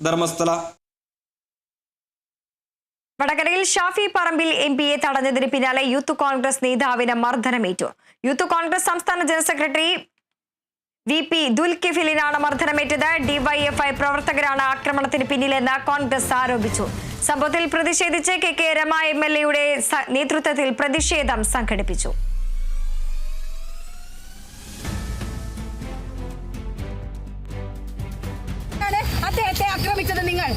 ധർമ്മസ്ഥല. വടകരയിൽ ഷാഫി പറമ്പിൽ എംപിയെ തടഞ്ഞതിന് പിന്നാലെ യൂത്ത് കോൺഗ്രസ് നേതാവിന് മർദ്ദനമേറ്റു. യൂത്ത് കോൺഗ്രസ് സംസ്ഥാന ജനറൽ സെക്രട്ടറി വി.പി. ദുൽകിഫിലിനാണ് മർദ്ദനമേറ്റത്. ഡിവൈഎഫ്ഐ പ്രവർത്തകരാണ് ആക്രമണത്തിന് പിന്നിലെന്ന് കോൺഗ്രസ് ആരോപിച്ചു. സംഭവത്തിൽ പ്രതിഷേധിച്ച് കെ രമ എംഎൽഎയുടെ നേതൃത്വത്തിൽ പ്രതിഷേധം സംഘടിപ്പിച്ചു. അദ്ദേഹത്തെ ആക്രമിച്ചത് നിങ്ങൾ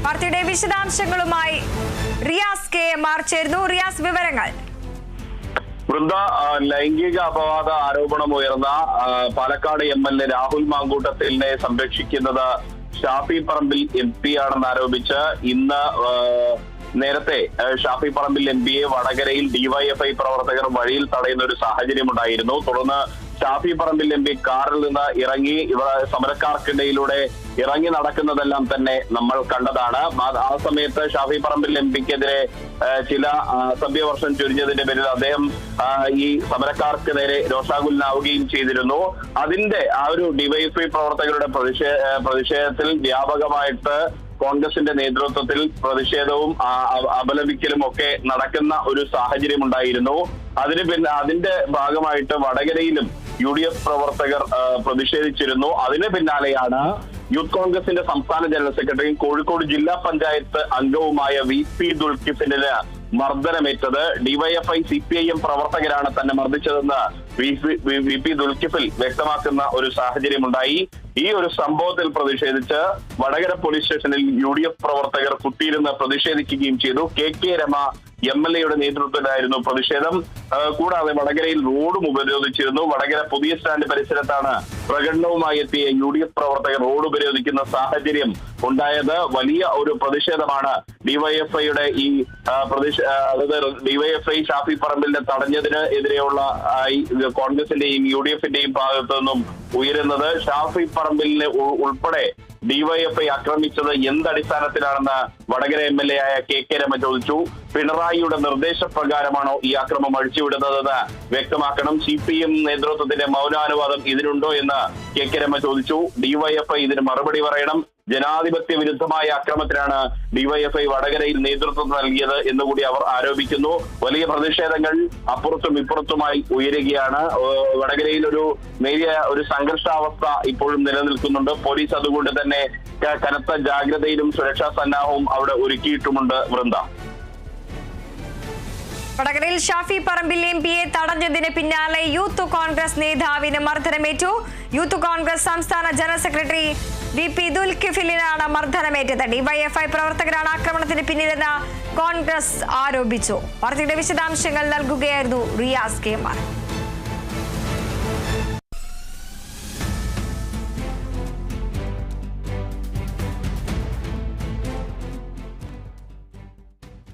വാർത്തയുടെ വിശദാംശങ്ങളുമായി റിയാസ് KMR ചേരുന്നു. റിയാസ്, വിവരങ്ങൾ. വൃന്ദ, ലൈംഗിക അപവാദ ആരോപണം ഉയർന്ന പാലക്കാട് MLA രാഹുൽ മാങ്കൂട്ടത്തിലിനെ സംരക്ഷിക്കുന്നത് ഷാഫി പറമ്പിൽ MP ആണെന്ന് ആരോപിച്ച് ഇന്ന് നേരത്തെ ഷാഫി പറമ്പിൽ MPയെ വടകരയിൽ ഡിവൈഎഫ്ഐ പ്രവർത്തകർ വഴിയിൽ തടയുന്ന ഒരു സാഹചര്യം ഉണ്ടായിരുന്നു. തുടർന്ന് ഷാഫി പറമ്പിൽ MP കാറിൽ നിന്ന് ഇറങ്ങി സമരക്കാർക്കിടയിലൂടെ ഇറങ്ങി നടക്കുന്നതെല്ലാം തന്നെ നമ്മൾ കണ്ടതാണ്. ആ സമയത്ത് ഷാഫി പറമ്പിൽ MPക്കെതിരെ ചില അസഭ്യവർഷം ചൊരിഞ്ഞതിന്റെ പേരിൽ അദ്ദേഹം ഈ സമരക്കാർക്ക് നേരെ രോഷാകുലനാവുകയും ചെയ്തിരുന്നു. അതിന്റെ ആ ഒരു ഡിവൈഎഫ്ഐ പ്രവർത്തകരുടെ പ്രതിഷേധത്തിൽ വ്യാപകമായിട്ട് കോൺഗ്രസിന്റെ നേതൃത്വത്തിൽ പ്രതിഷേധവും അപലപിക്കലും ഒക്കെ നടക്കുന്ന ഒരു സാഹചര്യം ഉണ്ടായിരുന്നു. അതിന്റെ ഭാഗമായിട്ട് വടകരയിലും UDF പ്രവർത്തകർ പ്രതിഷേധിച്ചിരുന്നു. അതിന് പിന്നാലെയാണ് യൂത്ത് കോൺഗ്രസിന്റെ സംസ്ഥാന ജനറൽ സെക്രട്ടറിയും കോഴിക്കോട് ജില്ലാ പഞ്ചായത്ത് അംഗവുമായ വി.പി. ദുൽകിഫിലിന് മർദ്ദനമേറ്റത്. ഡിവൈഎഫ്ഐ CPIM പ്രവർത്തകരാണ് തന്നെ മർദ്ദിച്ചതെന്ന് വി.പി. ദുൽകിഫിൽ വ്യക്തമാക്കുന്ന ഒരു സാഹചര്യമുണ്ടായി. ഈ ഒരു സംഭവത്തിൽ പ്രതിഷേധിച്ച് വടകര പോലീസ് സ്റ്റേഷനിൽ UDF പ്രവർത്തകർ കുത്തിയിരുന്ന് പ്രതിഷേധിക്കുകയും ചെയ്തു. കെ രമ MLAയുടെ നേതൃത്വത്തിലായിരുന്നു പ്രതിഷേധം. കൂടാതെ വടകരയിൽ റോഡും ഉപരോധിച്ചിരുന്നു. വടകര പുതിയ സ്റ്റാൻഡ് പരിസരത്താണ് പ്രകടനവുമായി എത്തിയ UDF പ്രവർത്തകർ റോഡ് ഉപരോധിക്കുന്ന സാഹചര്യം ഉണ്ടായത്. വലിയ ഒരു പ്രതിഷേധമാണ് ഡിവൈഎഫ്ഐയുടെ ഈ ഡിവൈഎഫ്ഐ ഷാഫി പറമ്പിലിനെ തടഞ്ഞതിന് എതിരെയുള്ള കോൺഗ്രസിന്റെയും UDFന്റെയും ഭാഗത്തു നിന്നും ഉയരുന്നത്. ഷാഫി പറമ്പിലിനെ ഉൾപ്പെടെ ഡിവൈഎഫ്ഐ ആക്രമിച്ചത് എന്തടിസ്ഥാനത്തിലാണെന്ന് വടകര MLA ആയ കെ രമ ചോദിച്ചു. പിണറായിയുടെ നിർദ്ദേശപ്രകാരമാണോ ഈ ആക്രമണം അഴിച്ചുവിടുന്നതെന്ന് വ്യക്തമാക്കണം. CPM നേതൃത്വത്തിന്റെ മൗനാനുവാദം ഇതിനുണ്ടോ എന്ന് കെ രമ ചോദിച്ചു. ഡിവൈഎഫ്ഐ ഇതിന് മറുപടി പറയണം. ജനാധിപത്യ വിരുദ്ധമായ അക്രമത്തിനാണ് ഡിവൈഎഫ്ഐ വടകരയിൽ നേതൃത്വം നൽകിയത് എന്നുകൂടി അവർ ആരോപിക്കുന്നു. വലിയ പ്രതിഷേധങ്ങൾ അപ്പുറത്തും ഇപ്പുറത്തുമായി ഉയരുകയാണ്. വടകരയിൽ നേരിയ ഒരു സംഘർഷാവസ്ഥ ഇപ്പോഴും നിലനിൽക്കുന്നുണ്ട്. പോലീസ് അതുകൊണ്ട് തന്നെ കനത്ത ജാഗ്രതയിലും സുരക്ഷാ സന്നാഹവും അവിടെ ഒരുക്കിയിട്ടുമുണ്ട്. വൃന്ദ, വടകരയിൽ ഷാഫി പറമ്പിൽ MPയെ തടഞ്ഞതിന് പിന്നാലെ യൂത്ത് കോൺഗ്രസ് നേതാവിന് മർദ്ദനമേറ്റു. യൂത്ത് കോൺഗ്രസ് സംസ്ഥാന ജനറൽ സെക്രട്ടറി വി.പി. ദുൽകിഫിലിനാണ് മർദ്ദനമേറ്റത്. ഡിവൈഎഫ്ഐ പ്രവർത്തകരാണ് ആക്രമണത്തിന് പിന്നിലെന്ന് കോൺഗ്രസ് ആരോപിച്ചു. വാർത്തയുടെ വിശദാംശങ്ങൾ നൽകുകയായിരുന്നു റിയാസ് KMR.